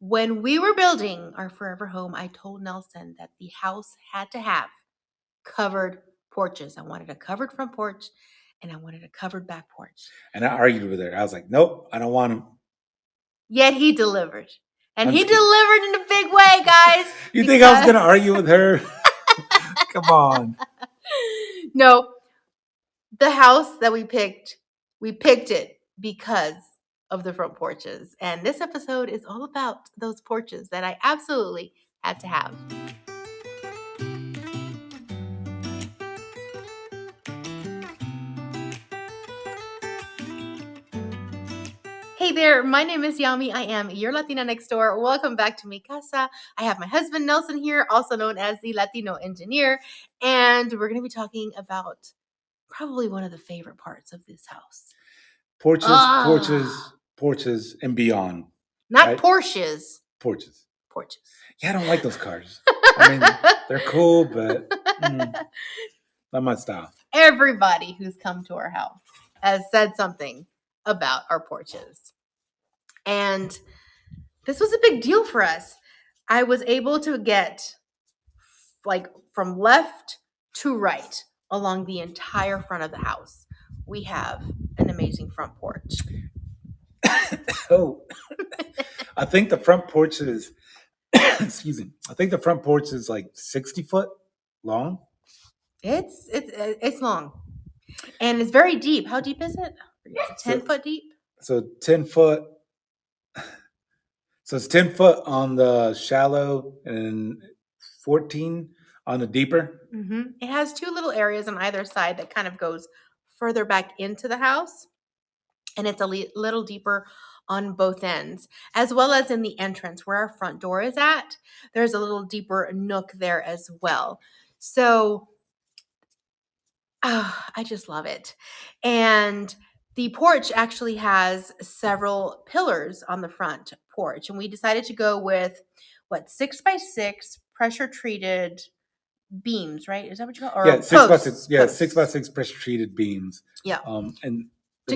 When we were building our forever home, I told Nelson that the house had to have covered porches. I wanted a covered front porch and I wanted a covered back porch. And I argued with her. I was like, nope, I don't want them. Yet he delivered. And I'm he just kidding. delivered in a big way, guys. You think I was going to argue with her? Come on. No, the house that we picked it because of the front porches. And this episode is all about those porches that I absolutely had to have. Hey there, my name is Yami. I am your Latina next door. Welcome back to Mi Casa. I have my husband Nelson here, also known as the Latino engineer, and we're going to be talking about probably one of the favorite parts of this house. Porches, and beyond. Not right? Porches. Porches. Yeah, I don't like those cars. I mean, they're cool, but not my style. Everybody who's come to our house has said something about our porches. And this was a big deal for us. I was able to get from left to right along the entire front of the house. We have an amazing front porch. Oh, I think the front porch is, excuse me. I think the front porch is like 60 foot long. It's long. And it's very deep. How deep is it? 10 foot deep? So 10 foot. So it's 10 foot on the shallow and 14 on the deeper. Mm-hmm. It has two little areas on either side that kind of goes further back into the house. And it's a little deeper on both ends, as well as in the entrance where our front door is at. There's a little deeper nook there as well. So I just love it. And the porch actually has several pillars on the front porch. And we decided to go with 6x6 pressure treated beams, right? Is that what you call it? Yeah, 6x6. Yeah, 6x6 pressure treated beams. Yeah. And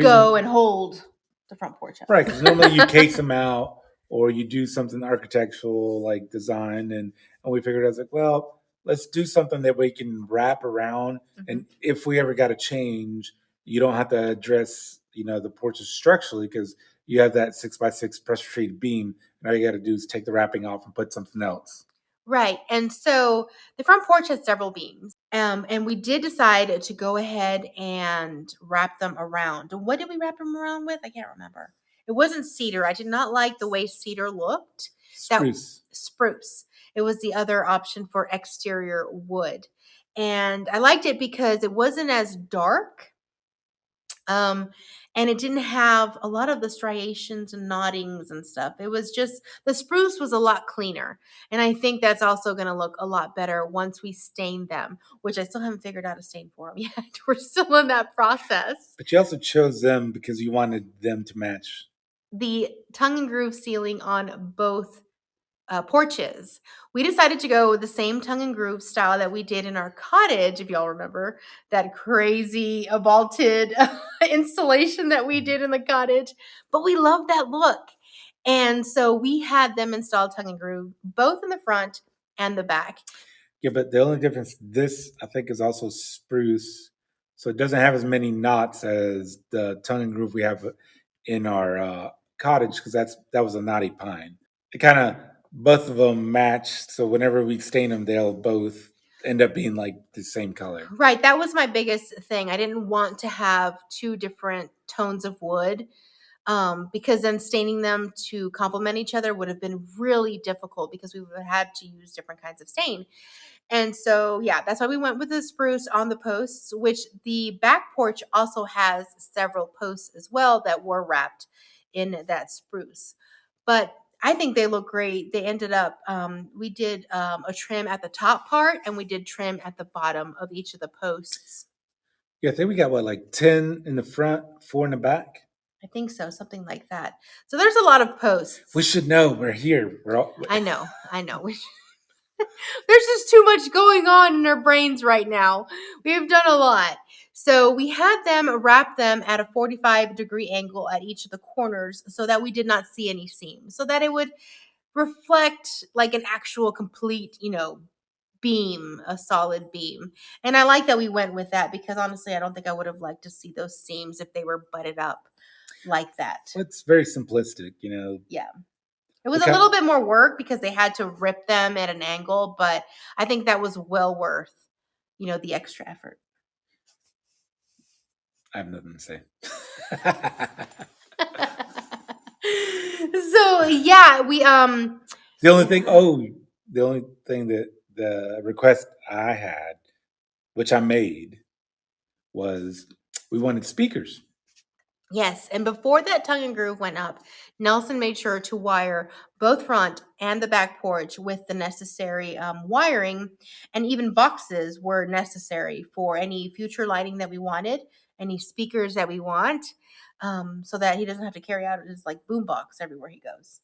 go and hold the front porch up. Right, because normally you case them out or you do something architectural like design, and we figured I was like, well, let's do something that we can wrap around, and if we ever got to change, you don't have to address the porches structurally because you have that 6x6 pressure treated beam, and all you got to do is take the wrapping off and put something else. Right. And so the front porch has several beams. And we did decide to go ahead and wrap them around. What did we wrap them around with? I can't remember. It wasn't cedar. I did not like the way cedar looked. Spruce. It was the other option for exterior wood. And I liked it because it wasn't as dark. And it didn't have a lot of the striations and knottings and stuff. It was just, the spruce was a lot cleaner. And I think that's also going to look a lot better once we stain them, which I still haven't figured out a stain for them yet. We're still in that process. But you also chose them because you wanted them to match the tongue and groove ceiling on both porches. We decided to go with the same tongue and groove style that we did in our cottage, if y'all remember that crazy vaulted installation that we did in the cottage. But we love that look. And so we had them install tongue and groove both in the front and the back. Yeah, but the only difference, this I think is also spruce. So it doesn't have as many knots as the tongue and groove we have in our cottage because that was a knotty pine. It kind of both of them matched, so whenever we stain them, they'll both end up being like the same color. Right, that was my biggest thing. I didn't want to have two different tones of wood because then staining them to complement each other would have been really difficult because we would have had to use different kinds of stain. And so, yeah, that's why we went with the spruce on the posts, which the back porch also has several posts as well that were wrapped in that spruce. But I think they look great. They ended up, we did a trim at the top part and we did trim at the bottom of each of the posts. Yeah, I think we got 10 in the front, 4 in the back? I think so, something like that. So there's a lot of posts. We should know. We're here. I know. There's just too much going on in our brains right now. We've done a lot. So we had them wrap them at a 45-degree angle at each of the corners so that we did not see any seams, so that it would reflect like an actual complete, beam, a solid beam. And I like that we went with that because honestly, I don't think I would have liked to see those seams if they were butted up like that. It's very simplistic, Yeah. It was We a kind little bit more work because they had to rip them at an angle, but I think that was well worth, the extra effort. I have nothing to say. So yeah, we The only yeah. thing, the only thing that the request I had, which I made, was we wanted speakers. Yes, and before that tongue and groove went up, Nelson made sure to wire both front and the back porch with the necessary wiring, and even boxes were necessary for any future lighting that we wanted, any speakers that we want, so that he doesn't have to carry out his like boom box everywhere he goes.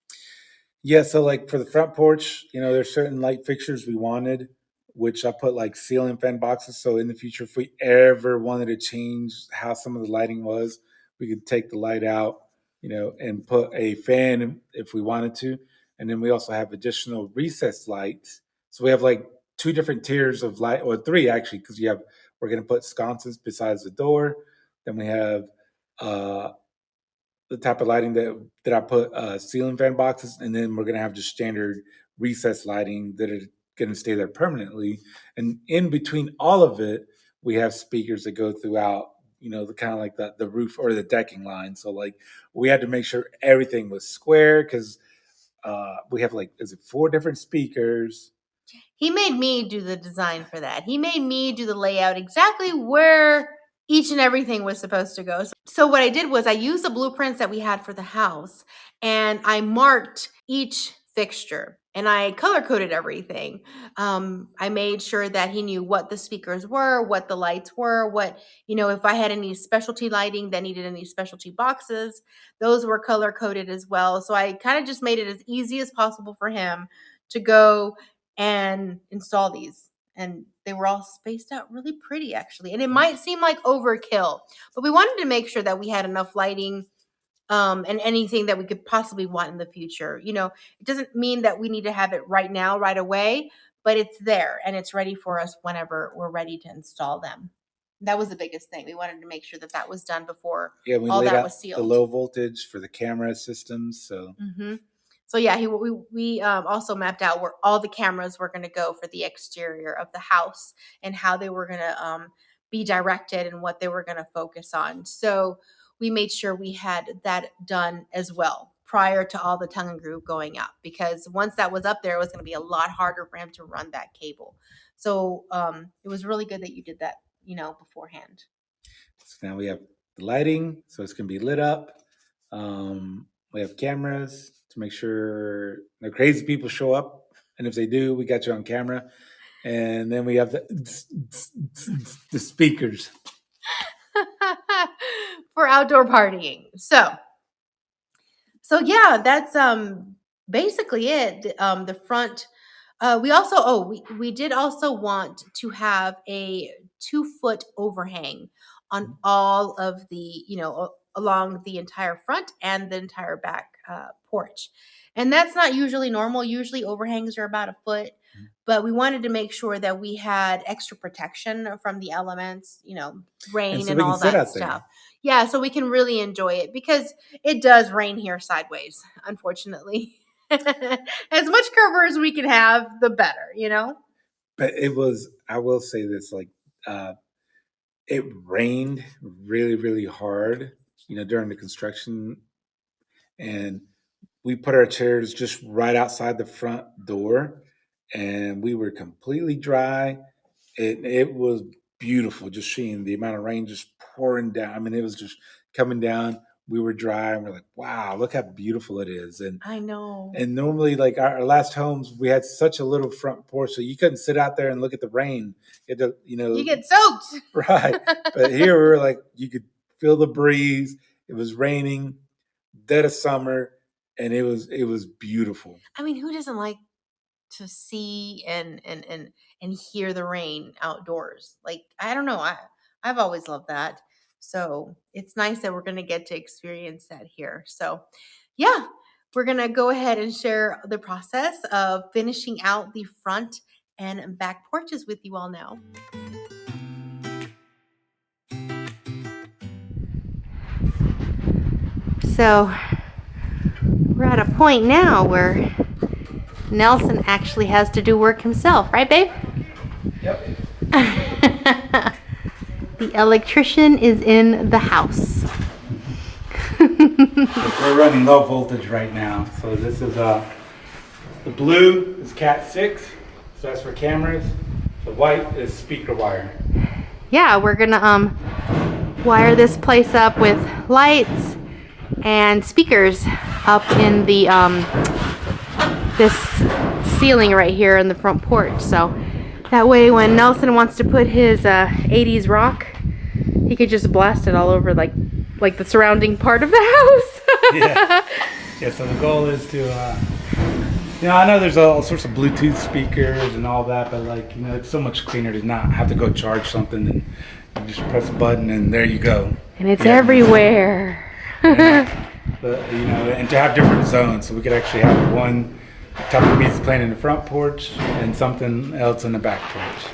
Yeah, so like for the front porch, there's certain light fixtures we wanted, which I put like ceiling fan boxes. So in the future, if we ever wanted to change how some of the lighting was, we could take the light out, and put a fan if we wanted to. And then we also have additional recessed lights. So we have like two different tiers of light, or three actually, because we're going to put sconces besides the door. Then we have uh, the type of lighting that I put ceiling fan boxes, and then we're gonna have just standard recessed lighting that are gonna stay there permanently. And in between all of it, we have speakers that go throughout. The kind of like the roof or the decking line. So like we had to make sure everything was square because we have like is it four different speakers? He made me do the design for that. He made me do the layout exactly where each and everything was supposed to go. So what I did was I used the blueprints that we had for the house and I marked each fixture and I color coded everything. I made sure that he knew what the speakers were, what the lights were, if I had any specialty lighting that needed any specialty boxes, those were color coded as well. So I kind of just made it as easy as possible for him to go and install these. And they were all spaced out really pretty, actually. And it might seem like overkill, but we wanted to make sure that we had enough lighting and anything that we could possibly want in the future. It doesn't mean that we need to have it right now, right away, but it's there and it's ready for us whenever we're ready to install them. That was the biggest thing. We wanted to make sure that that was done before Yeah, we all laid that out was the sealed. low voltage for the camera systems. So Mm-hmm. So yeah, we also mapped out where all the cameras were going to go for the exterior of the house and how they were going to be directed and what they were going to focus on. So we made sure we had that done as well prior to all the tongue and groove going up, because once that was up there, it was going to be a lot harder for him to run that cable. So it was really good that you did that, beforehand. So now we have the lighting, so it's gonna be lit up. We have cameras to make sure no crazy people show up, and if they do, we got you on camera. And then we have the speakers. For outdoor partying. So yeah, that's basically it. The front. We also we did also want to have a 2-foot overhang on all of the along the entire front and the entire back porch, and that's not usually normal. Usually overhangs are about a foot. But we wanted to make sure that we had extra protection from the elements, And rain so and we can all sit that out stuff. there. Yeah, so we can really enjoy it because it does rain here sideways, unfortunately. As much cover as we can have, the better. But I will say this, like, uh, it rained really, really hard, during the construction. And we put our chairs just right outside the front door and we were completely dry. It was beautiful just seeing the amount of rain just pouring down. I mean, it was just coming down. We were dry and we're like, wow, look how beautiful it is. And I know. and normally, like our last homes, we had such a little front porch, so you couldn't sit out there and look at the rain. You had to, You get soaked. right. But here we were like, you could feel the breeze. It was raining, dead of summer, and it was beautiful. I mean, who doesn't like to see and hear the rain outdoors? Like, I don't know. I've always loved that. So it's nice that we're gonna get to experience that here. So yeah. we're going to go ahead and share the process of finishing out the front and back porches with you all now. So we're at a point now where Nelson actually has to do work himself, right, babe? Yep. The electrician is in the house. We're running low voltage right now. So this is the blue is Cat 6, so that's for cameras. The white is speaker wire. Yeah, we're gonna wire this place up with lights and speakers up in the this ceiling right here in the front porch. So that way when Nelson wants to put his 80s rock, he could just blast it all over like the surrounding part of the house. Yeah, so the goal is to I know there's all sorts of Bluetooth speakers and all that, but like, it's so much cleaner to not have to go charge something, and you just press a button and there you go. And it's everywhere. But and to have different zones, so we could actually have one type of music playing in the front porch and something else in the back porch.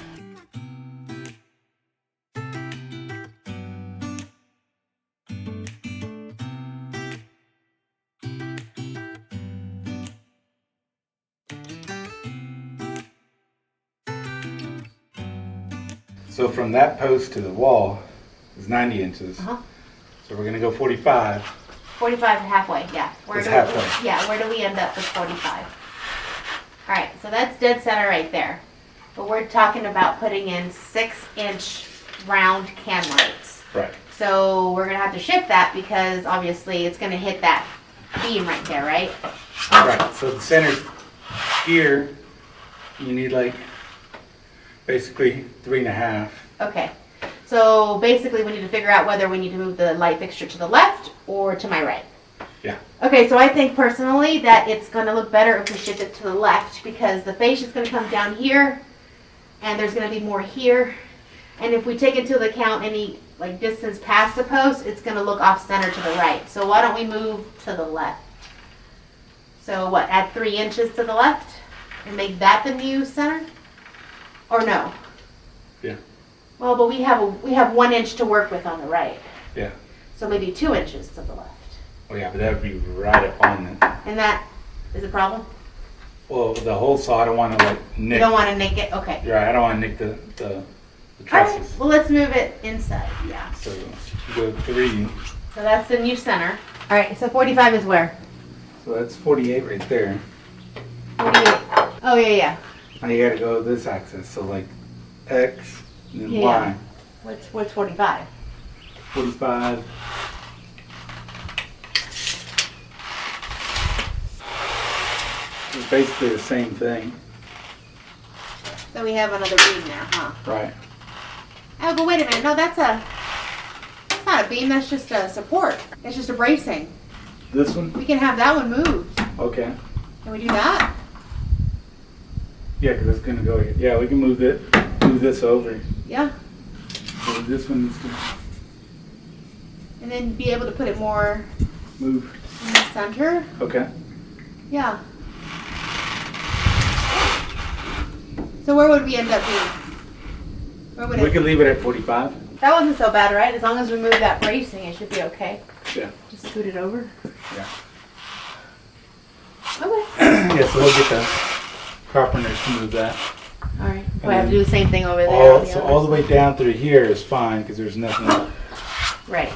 So from that post to the wall is 90 inches. Uh-huh. So we're going to go 45. 45 halfway, yeah. Halfway. Yeah, where do we end up with 45? All right, so that's dead center right there. But we're talking about putting in 6-inch round can lights. Right. So we're gonna have to shift that because obviously it's gonna hit that beam right there, right? Right, so the center here, you need like basically 3.5. Okay, so basically we need to figure out whether we need to move the light fixture to the left or to my right. Yeah. Okay, so I think personally that it's going to look better if we shift it to the left because the fascia is going to come down here and there's going to be more here. And if we take into account any like distance past the post, it's going to look off center to the right. So why don't we move to the left? So what, add 3 inches to the left and make that the new center? Or no? Yeah. Well, but we have 1 inch to work with on the right. Yeah. So maybe 2 inches to the left. Oh yeah, but that would be right up on it. And that is a problem? Well, the whole saw, I don't want to like nick. You don't want to nick it? Okay. Right, I don't want to nick the All trusses. right, well, let's move it inside, yeah. So you go 3. So that's the new center. All right, so 45 is where? So that's 48 right there. 48. Oh, yeah, yeah. Now you got to go this axis. So like X and then Yeah. Y. What's 45? 45. It's basically the same thing. So we have another beam there, huh? Right. Oh, but wait a minute. No, that's not a beam. That's just a support. It's just a bracing. This one? We can have that one moved. Okay. Can we do that? Yeah, because it's going to go here. Yeah, we can move this over. Yeah. So this one needs to And then be able to put it more move. in the center. Okay. Yeah. So where would we end up being? Where would We can leave it at 45. That wasn't so bad, right? As long as we move that bracing, it should be okay. Yeah. Just scoot it over. Yeah. Okay. Yeah, so we'll get the carpenters to move that. All right. We have to do the same thing over there. All the way down through here is fine because there's nothing. Right.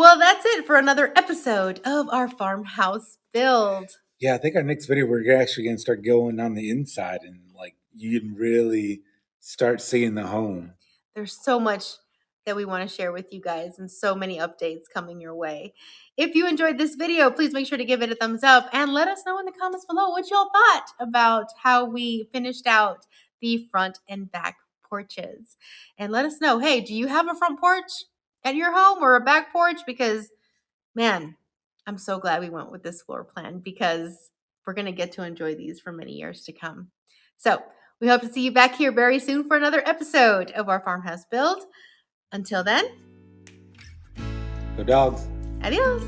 Well, that's it for another episode of our farmhouse build. Yeah, I think our next video we're actually gonna start going on the inside and like you can really start seeing the home. There's so much that we want to share with you guys and so many updates coming your way. If you enjoyed this video, please make sure to give it a thumbs up and let us know in the comments below what y'all thought about how we finished out the front and back porches. And let us know, hey, do you have a front porch at your home or a back porch? Because, man, I'm so glad we went with this floor plan because we're going to get to enjoy these for many years to come. So we hope to see you back here very soon for another episode of our farmhouse build. Until then, Go dogs. adios.